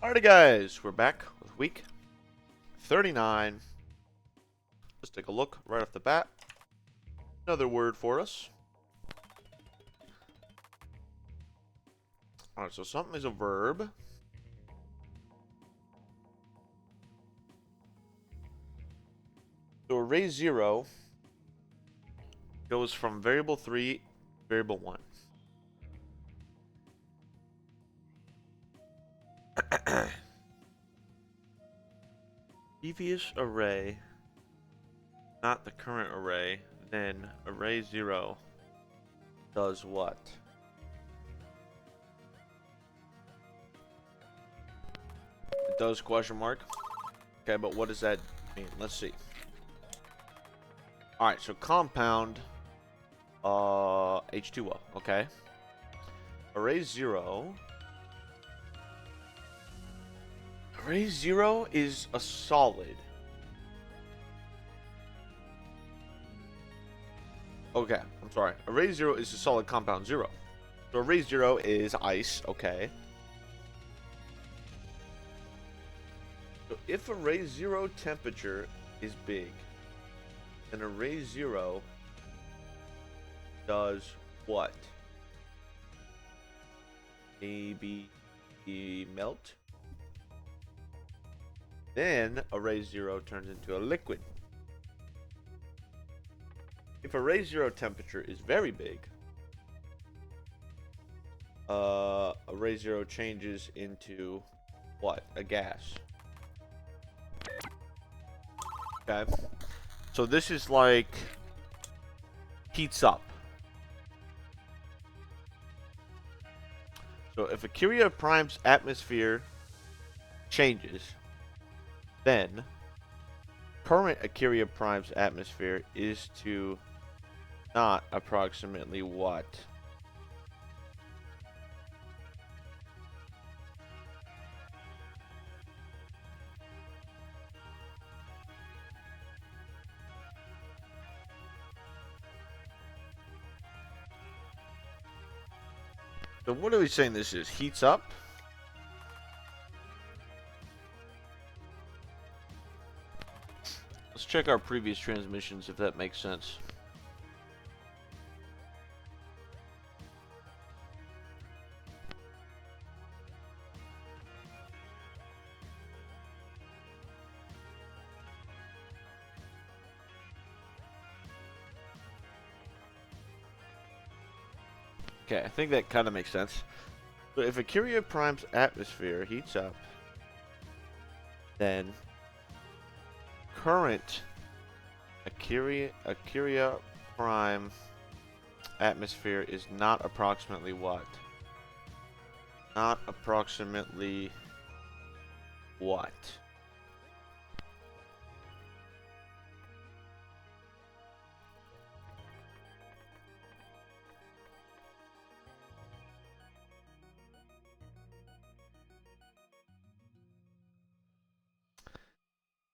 Alrighty guys, we're back with week 39. Let's take a look right off the bat. Another word for us. Alright, so something is a verb. So array 0 goes from variable 3 to variable 1. Previous array, not the current array, then array 0 does what? It does question mark. Okay, but what does that mean? Let's see. Alright, so compound H2O, okay. Array 0 is a solid. Okay, I'm sorry. Array 0 is a solid compound 0. So array 0 is ice, okay. So if array 0 temperature is big, then array 0 does what? Maybe melt? Then array 0 turns into a liquid. If array 0 temperature is very big, array 0 changes into what? A gas. Okay. So this is like heats up. So if Aeria Prime's atmosphere changes, then current Aeria Prime's atmosphere is to not approximately what? So what are we saying this is? Heats up? Let's check our previous transmissions if that makes sense. Okay, I think that kind of makes sense. So if Aeria Prime's atmosphere heats up, then current Aeria Prime atmosphere is not approximately what? Not approximately what?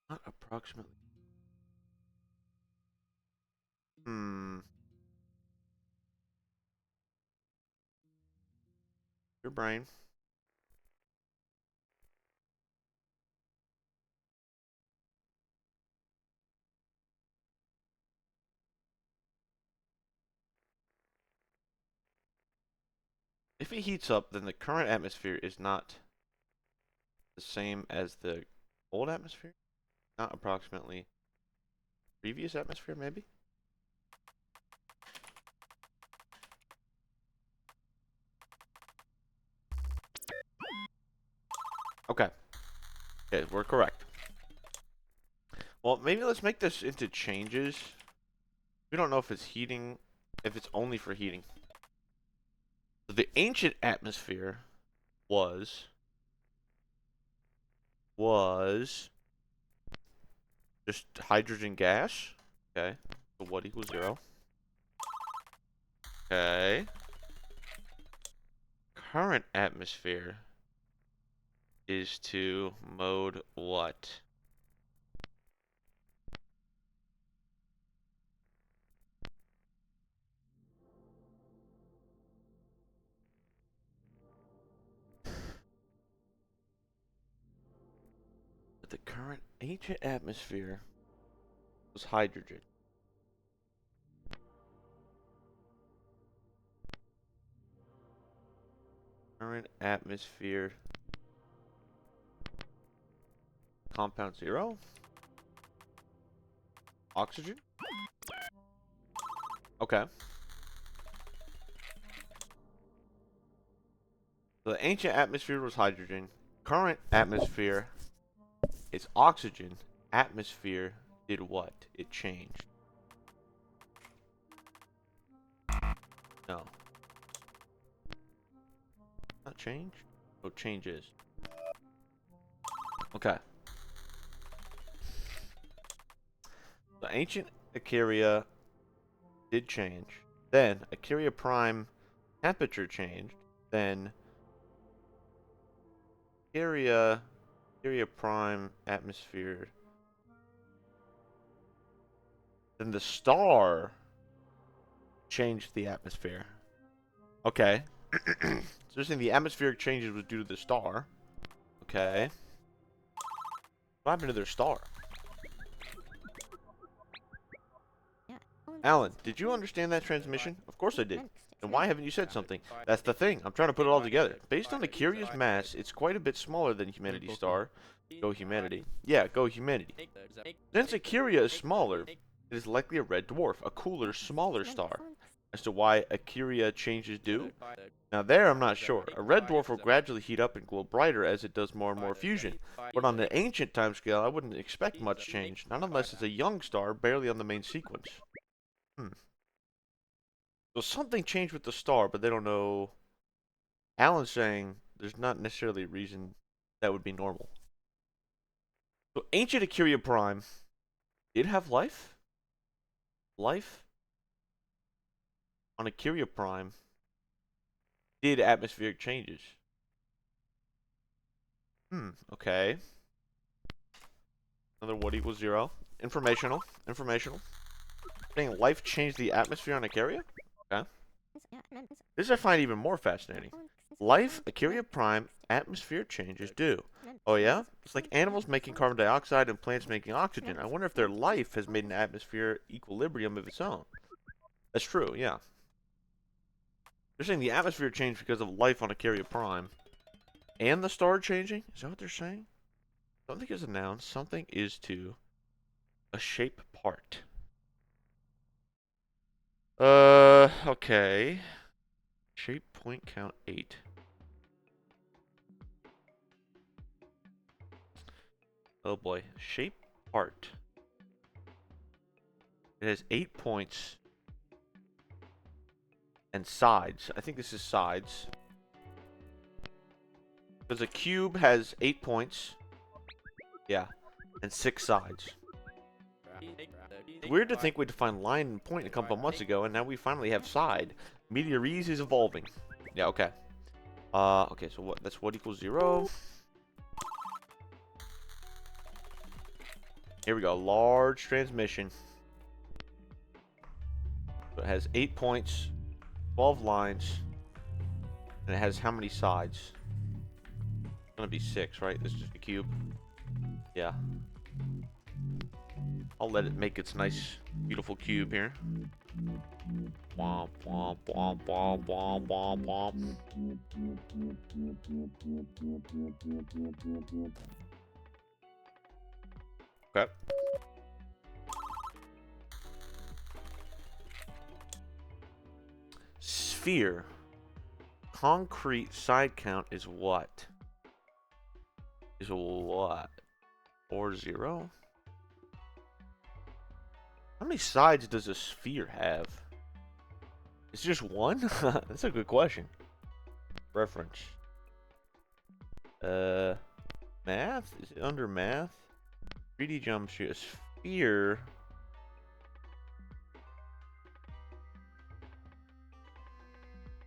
Not approximately. Your brain. If it heats up, then the current atmosphere is not the same as the old atmosphere? Not approximately. Previous atmosphere, maybe? Okay. Okay, we're correct. Well, maybe let's make this into changes. We don't know if it's heating, if it's only for heating. So the ancient atmosphere was just hydrogen gas. Okay. So what equals 0? Okay. Current atmosphere is to mode what? the current ancient atmosphere was hydrogen. Current atmosphere. Compound 0. Oxygen. Okay. The ancient atmosphere was hydrogen. Current atmosphere is oxygen. Atmosphere did what? It changed. No. Not change? Oh, changes. Okay. The ancient Akeria did change. Then Aeria Prime temperature changed. Then Aeria Prime atmosphere. Then the star changed the atmosphere. Okay. So you're saying the atmospheric changes was due to the star. Okay. What happened to their star? Alan, did you understand that transmission? Of course I did. Then why haven't you said something? That's the thing. I'm trying to put it all together. Based on Akeria's mass, it's quite a bit smaller than Humanity's star. Go Humanity. Yeah, go Humanity. Since Akeria is smaller, it is likely a red dwarf, a cooler, smaller star. As to why Akeria changes do? Now there I'm not sure. A red dwarf will gradually heat up and glow brighter as it does more and more fusion. But on the ancient timescale, I wouldn't expect much change, not unless it's a young star barely on the main sequence. So something changed with the star, but they don't know. Alan's saying there's not necessarily a reason that would be normal. So ancient Akeria Prime did have life? Life on Akeria Prime did atmospheric changes. Okay. Another what equals 0. Informational. Saying life changed the atmosphere on Akeria? Okay. This I find even more fascinating. Life, Akeria Prime, atmosphere changes do. Oh yeah? It's like animals making carbon dioxide and plants making oxygen. I wonder if their life has made an atmosphere equilibrium of its own. That's true, yeah. They're saying the atmosphere changed because of life on Akeria Prime. And the star changing? Is that what they're saying? Something is a noun. Something is to a shape part. Okay. Shape point count 8. Oh boy. Shape part. It has 8 points. And sides. I think this is sides. Because a cube has 8 points. Yeah. And 6 sides. It's weird to think we defined line and point a couple months ago, and now we finally have side. Meteorese is evolving. Yeah, okay. Okay, so what? That's what equals 0. Here we go. Large transmission. So it has 8 points, 12 lines, and it has how many sides? It's gonna be 6, right? This is just a cube. Yeah. I'll let it make its nice, beautiful cube here. Womp, womp, womp, womp, womp, womp, womp. Okay. Sphere. Concrete side count is what? Is what? Or 0? How many sides does a sphere have? It's just one? That's a good question. Reference. Math? Is it under math? 3D geometry. A sphere.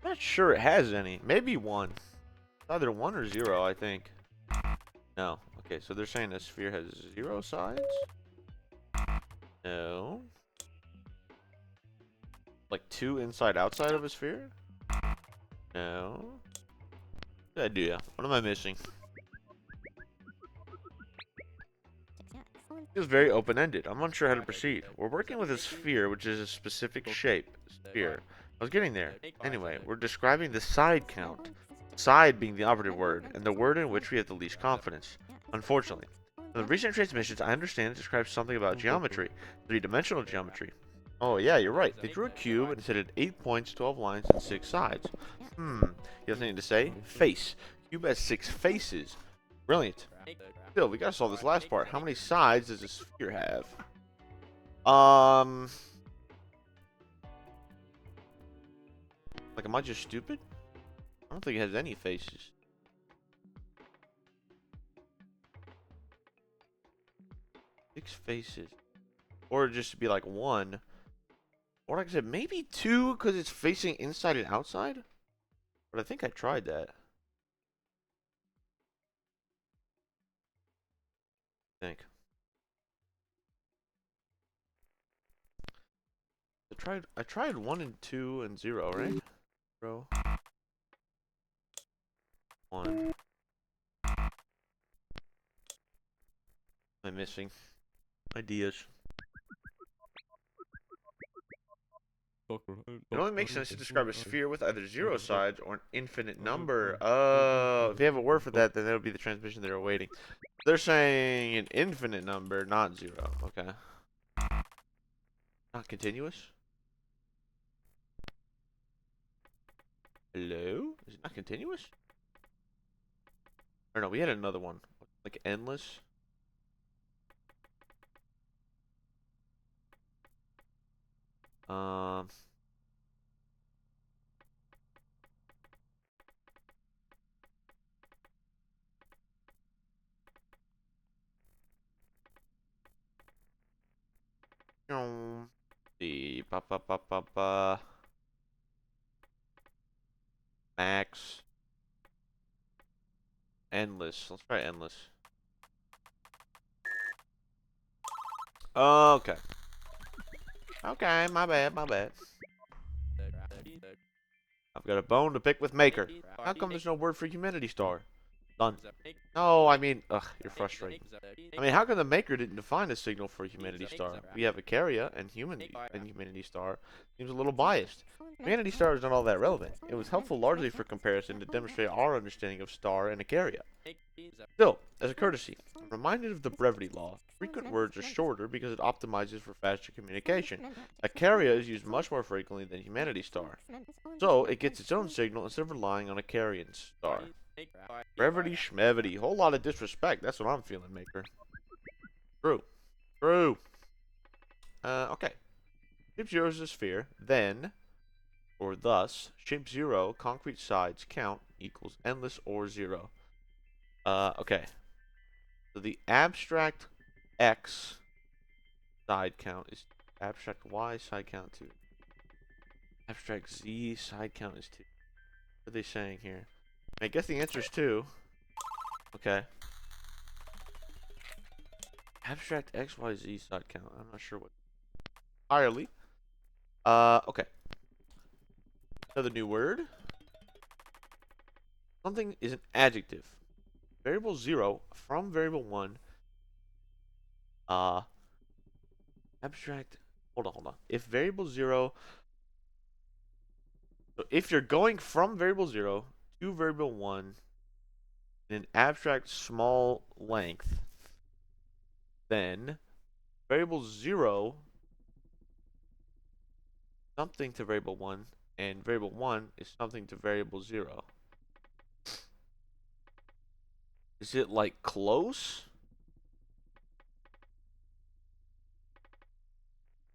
I'm not sure it has any. Maybe 1. It's either 1 or 0, I think. No. Okay, so they're saying a sphere has 0 sides? No. Like 2 inside outside of a sphere? No. Good idea. What am I missing? Feels very open-ended. I'm unsure how to proceed. We're working with a sphere, which is a specific shape. Sphere. I was getting there. Anyway, we're describing the side count. Side being the operative word, and the word in which we have the least confidence. Unfortunately. From the recent transmissions, I understand it describes something about geometry. Three-dimensional geometry. Oh yeah, you're right. They drew a cube and said it had 8 points, 12 lines, and 6 sides. You have something to say? Face. Cube has 6 faces. Brilliant. Still, we gotta solve this last part. How many sides does a sphere have? Like, am I just stupid? I don't think it has any faces. Six faces. Or just be like one. Or like I said, maybe two because it's facing inside and outside? But I think I tried that. I think. I tried 1 and 2 and 0, right? 0. 1. I'm missing ideas. It only makes sense to describe a sphere with either 0 sides or an infinite number. If you have a word for that, then that'll be the transmission they're awaiting. They're saying an infinite number, not 0. Okay. Not continuous? Hello? Is it not continuous? Or no, we had another one. Like endless? Um... The max endless. Let's try endless. Okay. Okay, my bad, my bad. I've got a bone to pick with Maker. How come there's no word for Humanity Star? Done. No, I mean, ugh, you're frustrating. I mean, how come the Maker didn't define a signal for Humanity Star? We have Akeria and Humanity Star. Seems a little biased. Humanity Star is not all that relevant. It was helpful largely for comparison to demonstrate our understanding of Star and Akeria. Still, as a courtesy, I'm reminded of the brevity law. Frequent words are shorter because it optimizes for faster communication. Akeria is used much more frequently than Humanity Star. So, it gets its own signal instead of relying on Akerian Star. Brevity schmevity. Whole lot of disrespect. That's what I'm feeling, Maker. True. True. Okay. Shape 0 is a sphere. Then, or thus, shape 0, concrete sides count equals endless or 0. Okay. So the abstract X side count is abstract Y side count 2. Abstract Z side count is 2. What are they saying here? I guess the answer is 2. Okay. Abstract XYZ side count. I'm not sure what entirely. Okay. Another new word. Something is an adjective. Variable 0 from variable 1. Abstract. Hold on. If variable 0. So if you're going from variable 0 to variable 1 in an abstract small length, then variable 0 something to variable 1 and variable 1 is something to variable 0. Is it like close?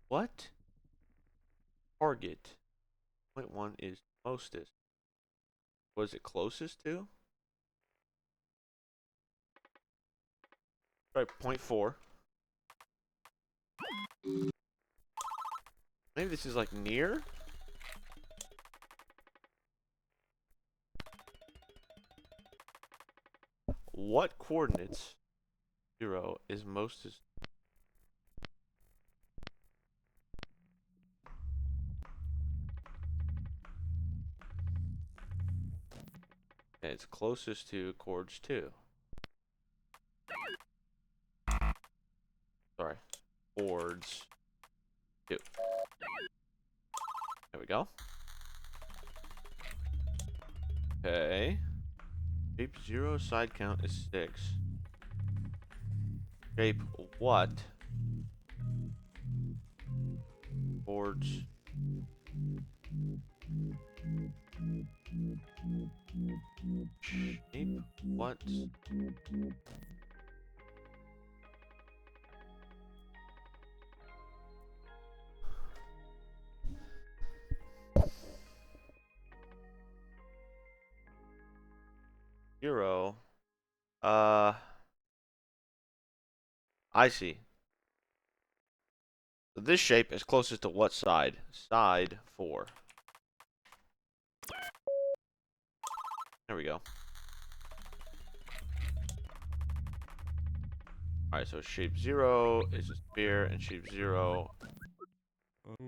What? Target. Point 1 is mostest. Was it closest to? Try point 4. Maybe this is like near? What coordinates 0 is mostest? And it's closest to chords 2. Sorry. Chords 2. There we go. Okay. Shape 0, side count is 6. Shape what? Chords. Shape what? Zero. I see. So this shape is closest to what side? Side 4. There we go. Alright, so shape 0 is a sphere, and shape 0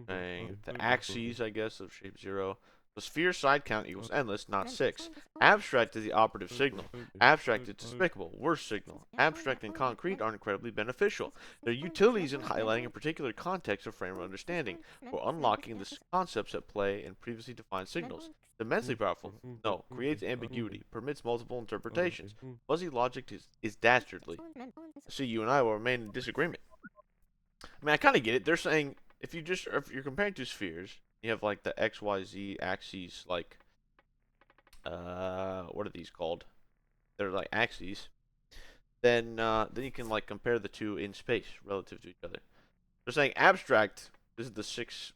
saying the axes, I guess, of shape 0. The sphere side count equals endless, not 6. Abstract is the operative signal. Abstract is despicable, worst signal. Abstract and concrete are incredibly beneficial. Their utilities in highlighting a particular context or frame of understanding, or unlocking the concepts at play in previously defined signals. Immensely powerful. No, creates ambiguity, permits multiple interpretations. Fuzzy logic is dastardly. See, you and I will remain in disagreement. I mean, I kind of get it. They're saying if you're comparing two spheres, you have like the X, Y, Z axes, like what are these called? They're like axes. Then you can like compare the two in space relative to each other. They're saying abstract. This is the 6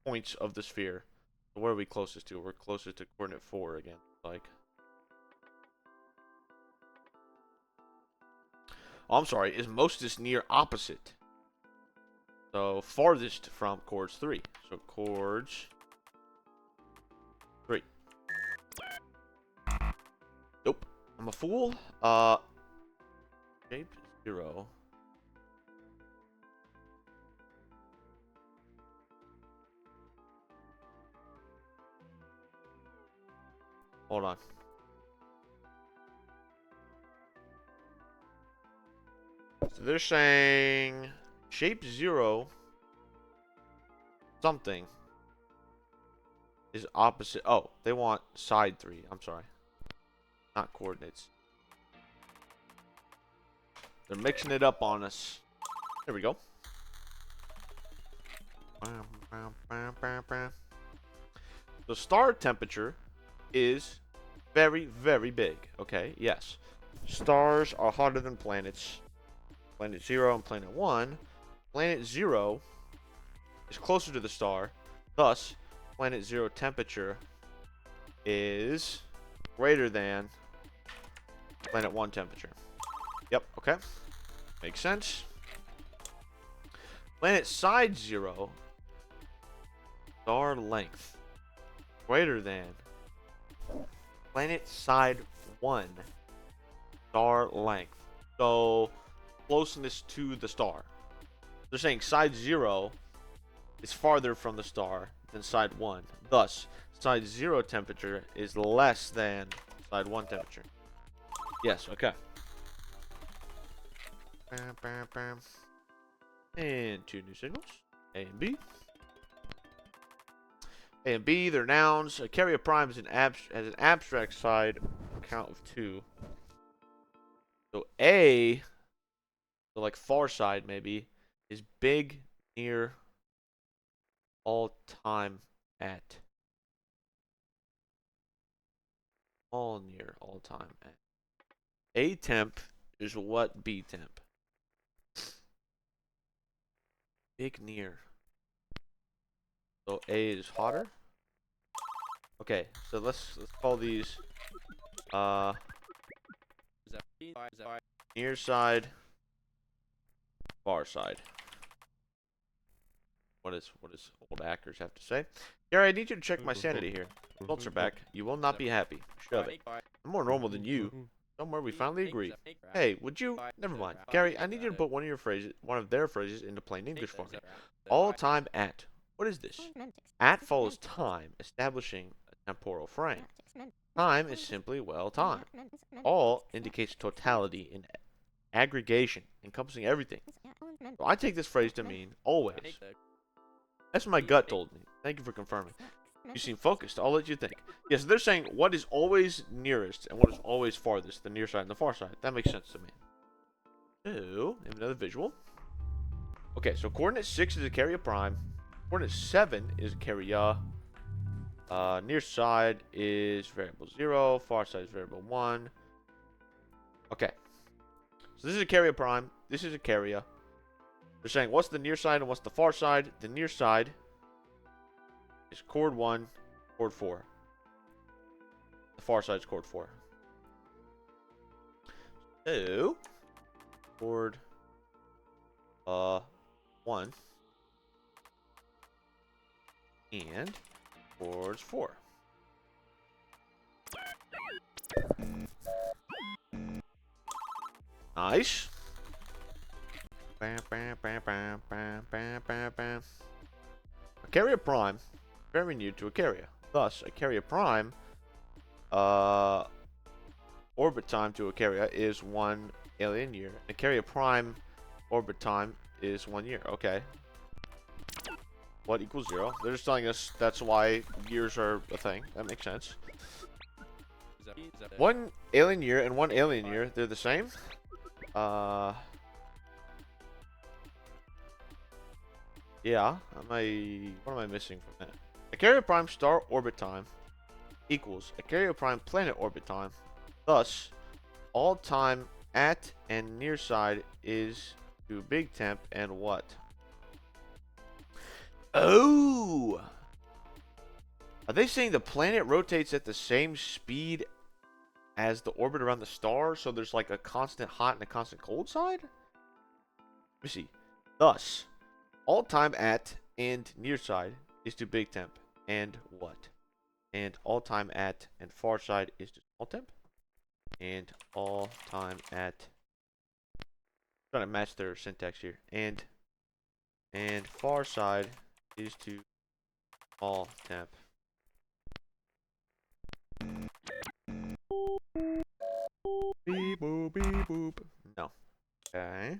points of the sphere. So where are we closest to? We're closest to coordinate 4 again. Like, oh, I'm sorry. Is mostest near opposite? So farthest from chords 3. So chords 3. Nope. I'm a fool. Shape 0. Hold on. So they're saying shape 0 something is opposite. Oh, they want side 3. I'm sorry. Not coordinates. They're mixing it up on us. There we go. The star temperature is very, very big. Okay, yes. Stars are hotter than planets. Planet 0 and Planet 1. Planet 0 is closer to the star. Thus, Planet 0 temperature is greater than Planet 1 temperature. Yep, okay. Makes sense. Planet side 0, star length, greater than planet side 1, star length. So, closeness to the star. They're saying side 0 is farther from the star than side 1. Thus, side 0 temperature is less than side 1 temperature. Yes, okay. Bam, bam, bam. And 2 new signals, A and B. A and B, they're nouns. Aeria Prime has an abstract side count of 2. So A, so like far side maybe, is big, near, all time at. All near, all time at. A temp is what B temp? Big near. So A is hotter. Okay, so let's call these near side, far side. What does old hackers have to say? Gary, I need you to check my sanity here. Results are back. You will not be happy. Shove it. I'm more normal than you. Somewhere we finally agree. Hey, would you? Never mind. Gary, I need you to put one of their phrases into plain English for me. All time at. What is this? At follows time, establishing a temporal frame. Time is simply, well, time. All indicates totality in aggregation, encompassing everything. So I take this phrase to mean always. That's what my gut told me. Thank you for confirming. You seem focused. I'll let you think. Yes, they're saying what is always nearest and what is always farthest, the near side and the far side. That makes sense to me. So, another visual. Okay, so coordinate 6 is Aeria Prime. Coordinate 7 is Aeria. Near side is variable 0. Far side is variable 1. Okay. So this is Aeria Prime. This is Aeria. They're saying what's the near side and what's the far side. The near side is chord 1, chord 4. The far side is chord 4. So, chord 1 and chords 4. Nice. Bam, bam, bam, bam, bam, bam, bam, bam. Aeria Prime, very new to Aeria. Thus, Aeria Prime, orbit time to Aeria is 1 alien year. Aeria Prime orbit time is 1 year. Okay. What equals 0? They're just telling us that's why years are a thing. That makes sense. 1 alien year and 1 alien year, they're the same. Yeah. What am I missing from that? Aeria Prime star orbit time equals Aeria Prime planet orbit time. Thus, all time at and near side is to big temp and what? Oh! Are they saying the planet rotates at the same speed as the orbit around the star, so there's like a constant hot and a constant cold side? Let me see. Thus, all time at and near side is to big temp and what? And all time at and far side is to small temp. And all time at, trying to match their syntax here. And far side is to small temp. Beep boop beep boop. No. Okay.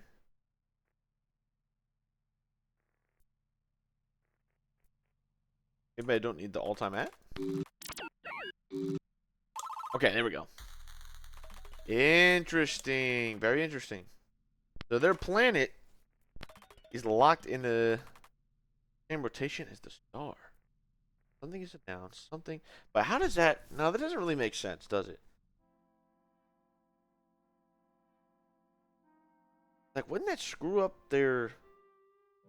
Maybe I don't need the all time at. Okay, there we go. Interesting. Very interesting. So their planet is locked in the same rotation as the star. Something is a noun, something. But how does that? No, that doesn't really make sense, does it? Like, wouldn't that screw up their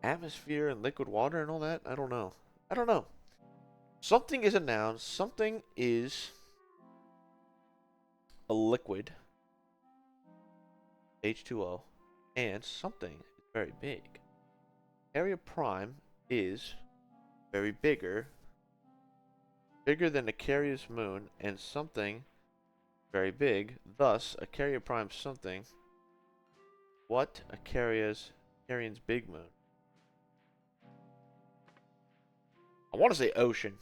atmosphere and liquid water and all that? I don't know. I don't know. Something is a noun, something is a liquid, H2O, and something is very big. Aeria Prime is very bigger than Akeria's moon, and something very big. Thus, Aeria Prime something. What Akerian's big moon? I want to say ocean,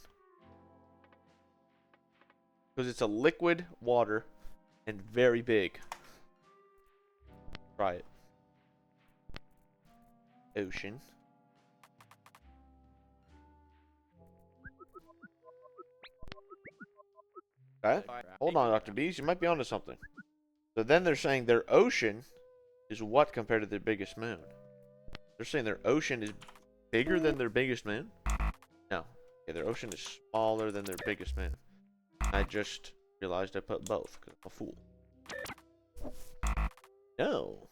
because it's a liquid water and very big. Try it. Ocean. Okay. Hold on, Dr. Bees. You might be onto something. So then they're saying their ocean is what compared to their biggest moon? They're saying their ocean is bigger than their biggest moon? No. Okay, their ocean is smaller than their biggest moon. I just realized I put both because I'm a fool. No.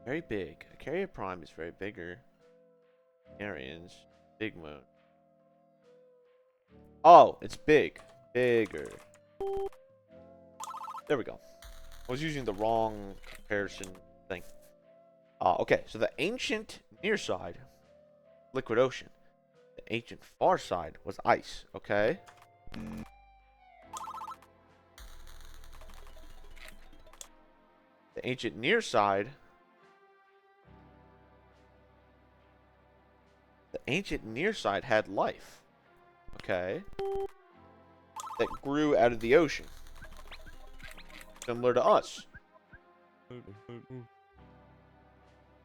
Very big. Aeria Prime is very bigger. Akerian's big moon. Oh, it's big. Bigger. There we go. I was using the wrong comparison thing. Okay, so the ancient near side, liquid ocean. The ancient far side was ice, okay? The ancient near side. The ancient near side had life, okay? That grew out of the ocean. similar to us.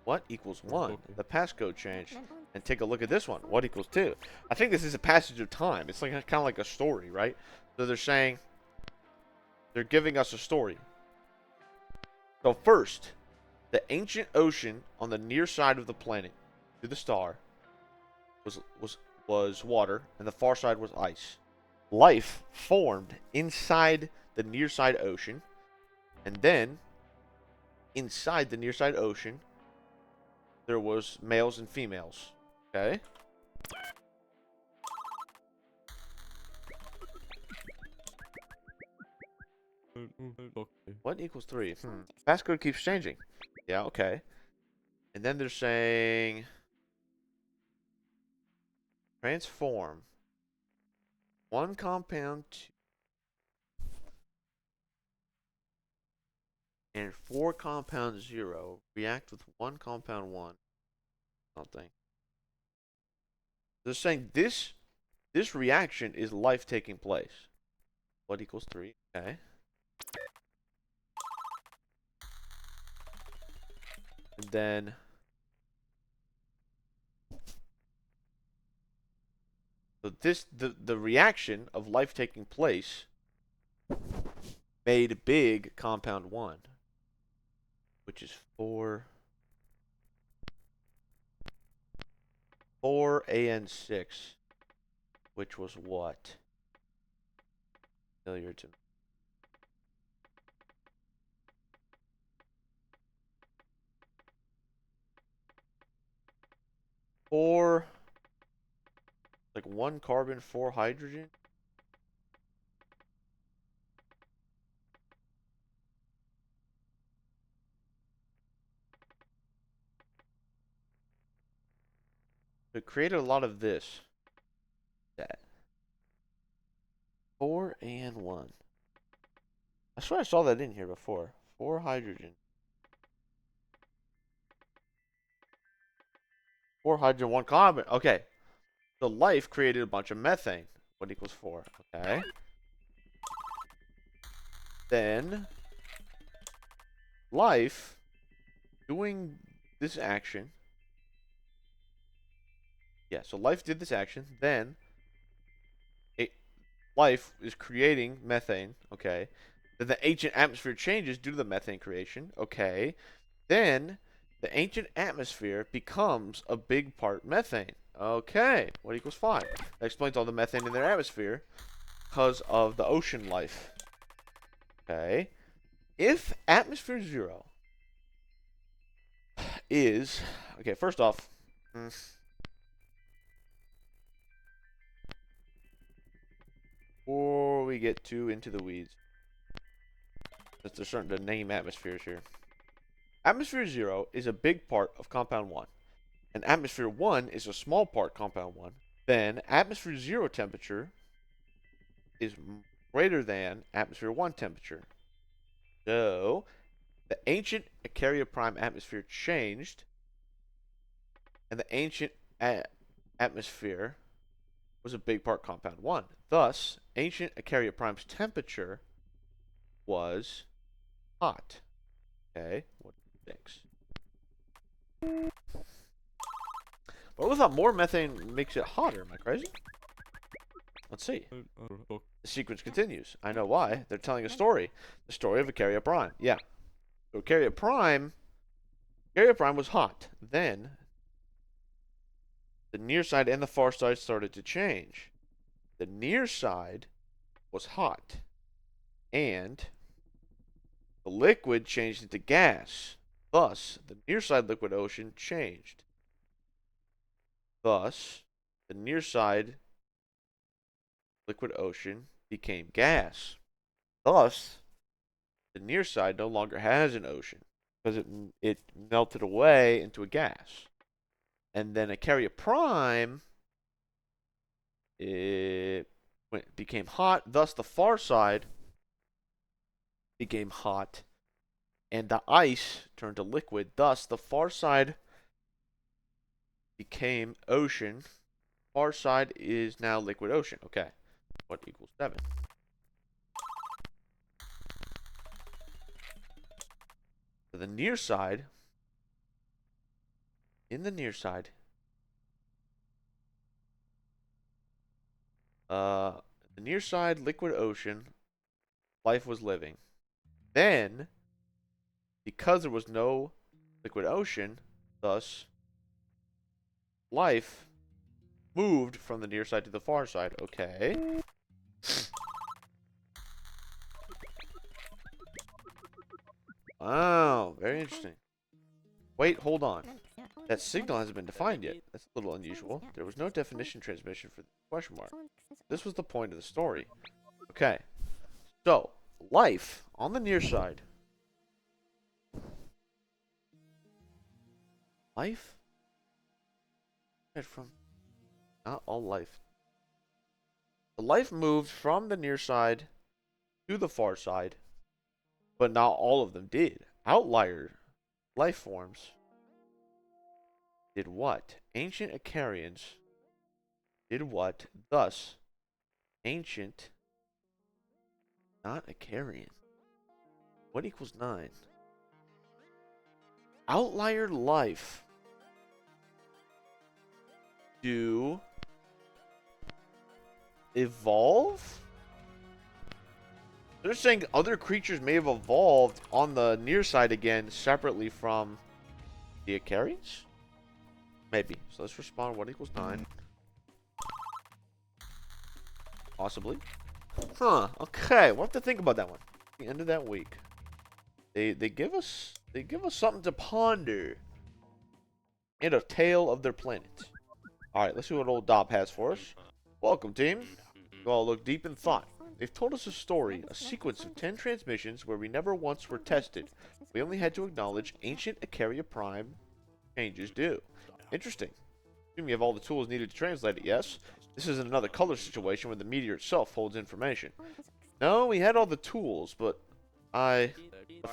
What equals 1? The passcode changed. And take a look at this one. What equals 2? I think this is a passage of time. It's like kind of like a story, right? So they're saying, they're giving us a story. So first, the ancient ocean on the near side of the planet to the star was water, and the far side was ice. Life formed inside the near side ocean, and then inside the near side ocean there was males and females. Okay? What equals 3? Passcode keeps changing. Yeah, okay. And then they're saying transform one compound and 4 compound 0 react with 1 compound 1 something. They're saying this reaction is life taking place. What equals 3? Okay. And then so the reaction of life taking place made big compound 1, which is 4An6, which was what? Familiar to me. 4, like 1 carbon, 4 hydrogen. It created a lot of this. That 4 and 1. I swear I saw that in here before. 4 hydrogen. 4 hydrogen, 1 carbon. Okay. So life created a bunch of methane. What equals 4? Okay. Then life doing this action. Yeah, so life did this action. Then life is creating methane. Okay. Then the ancient atmosphere changes due to the methane creation. Okay. Then the ancient atmosphere becomes a big part methane. Okay. What equals 5? That explains all the methane in their atmosphere because of the ocean life. Okay. If atmosphere 0 is... Okay, first off... Before we get too into the weeds, since they're starting to name atmospheres here. Atmosphere 0 is a big part of compound 1, and atmosphere 1 is a small part compound 1. Then atmosphere 0 temperature is greater than atmosphere 1 temperature. So the ancient Aeria Prime atmosphere changed, and the ancient atmosphere was a big part compound 1. Thus, ancient Aeria Prime's temperature was hot. Okay, what fix? But what about more methane makes it hotter? Am I crazy? Let's see. The sequence continues. I know why. They're telling a story. The story of Aeria Prime. Yeah. So Aeria Prime was hot. Then the near side and the far side started to change. The near side was hot, and the liquid changed into gas. Thus, the near side liquid ocean changed. Thus, the near side liquid ocean became gas. Thus, the near side no longer has an ocean because it melted away into a gas. And then Aeria Prime, it became hot. Thus, the far side became hot, and the ice turned to liquid. Thus, the far side became ocean. Far side is now liquid ocean. Okay. What equals 7? To the near side, in the near side, the near side liquid ocean, life was living. Then, because there was no liquid ocean, thus life moved from the near side to the far side. Okay. Wow, very interesting. Wait, hold on. That signal hasn't been defined yet. That's a little unusual. There was no definition transmission for the question mark. This was the point of the story. Okay. So, life on the near side. Life? From not all life. The life moved from the near side to the far side, but not all of them did. Outlier life forms did what? Ancient Akerians did what? Thus, ancient, not Akerian. What equals 9? Outlier life do evolve? They're saying other creatures may have evolved on the near side again, separately from the Akerians? Maybe. So let's respond. What equals 9? Possibly. Huh. Okay. We'll have to think about that one. At the end of that week. They give us something to ponder. And a tale of their planet. Alright, let's see what old Dob has for us. Welcome, team. You all look deep in thought. They've told us a story, a sequence of 10 transmissions where we never once were tested. We only had to acknowledge ancient Aeria Prime changes due. Interesting. Assume you have all the tools needed to translate it, yes? This isn't another color situation where the meteor itself holds information. No, we had all the tools, but the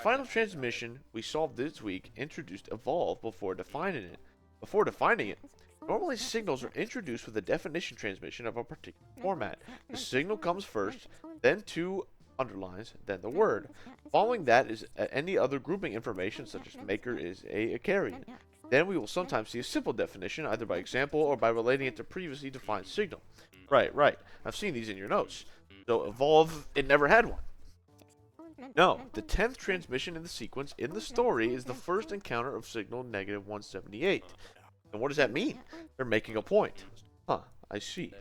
final transmission we solved this week introduced evolve before defining it. Normally signals are introduced with a definition transmission of a particular format. The signal comes first, then 2 underlines, then the word. Following that is any other grouping information, such as maker is a Akerian. Then we will sometimes see a simple definition, either by example or by relating it to previously defined signal. Right. I've seen these in your notes. So evolve, it never had one. No, the 10th transmission in the sequence in the story is the first encounter of signal -178. And what does that mean? They're making a point. Huh, I see.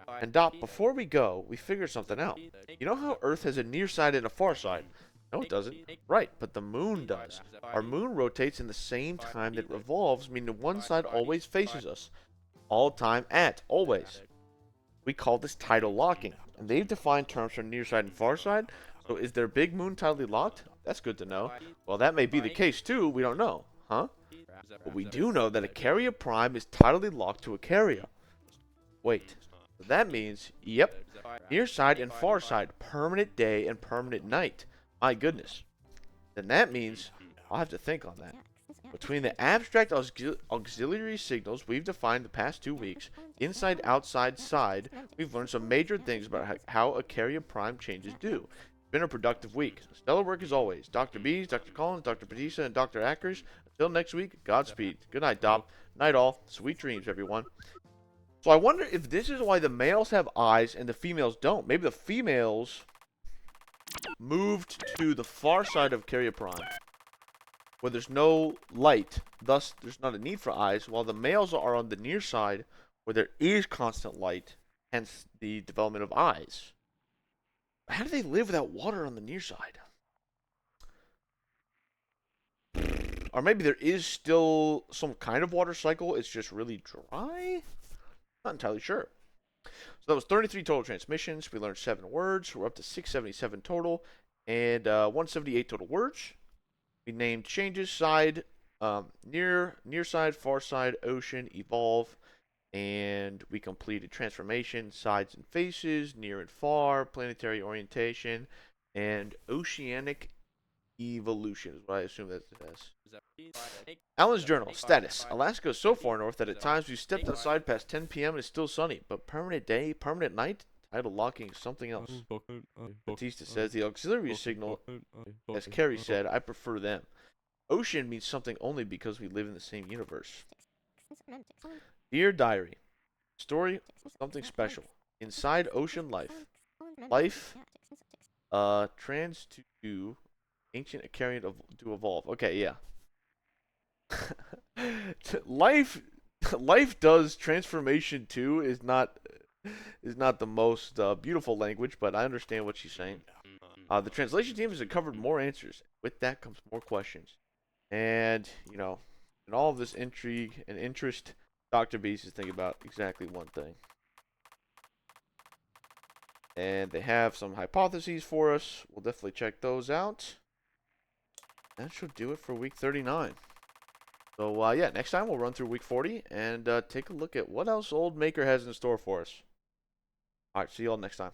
And Dot, before we go, we figured something out. You know how Earth has a near side and a far side? No, it doesn't. Right, but the moon does. Our moon rotates in the same time that it revolves, meaning one side always faces us. All time at, always. We call this tidal locking. And they've defined terms for near side and far side. So is their big moon tidally locked? That's good to know. Well, that may be the case too. We don't know. Huh? But we do know that Aeria Prime is tidally locked to Akeria. Wait. So that means, yep, near side and far side, permanent day and permanent night. My goodness. Then that means, I'll have to think on that. Between the abstract auxiliary signals we've defined the past 2 weeks, inside, outside, side, we've learned some major things about how Akeria Prime changes do. It's been a productive week. Stellar work as always. Dr. Bees, Dr. Collins, Dr. Batista, and Dr. Ackers. Until next week, Godspeed. Good night, Dop. Night all. Sweet dreams, everyone. So I wonder if this is why the males have eyes and the females don't. Maybe the females moved to the far side of Akeria Prime, where there's no light, thus there's not a need for eyes, while the males are on the near side, where there is constant light, hence the development of eyes. How do they live without water on the near side? Or maybe there is still some kind of water cycle, it's just really dry? Not entirely sure. So that was 33 total transmissions. We learned 7 words. We're up to 677 total, and 178 total words. We named changes: side, near side, far side, ocean, evolve, and we completed transformation, sides and faces, near and far, planetary orientation, and oceanic evolution is what I assume that it says. Alan's journal status: Alaska is so far north that at times we've stepped outside past 10 p.m. and it's still sunny, but permanent day, permanent night. Tidal locking is something else. Batista says the auxiliary signal, as Carrie said, I prefer them. Ocean means something only because we live in the same universe. Dear Diary. Story of something special. Inside ocean life. Life, trans to ancient Akerian to evolve. Okay, yeah. life, life does transformation too is not the most beautiful language, but I understand what she's saying. The translation team has uncovered more answers. With that comes more questions. And, you know, in all of this intrigue and interest, Dr. Beast is thinking about exactly one thing. And they have some hypotheses for us. We'll definitely check those out. That should do it for week 39. So, yeah, next time we'll run through week 40 and take a look at what else Old Maker has in store for us. Alright, see you all next time.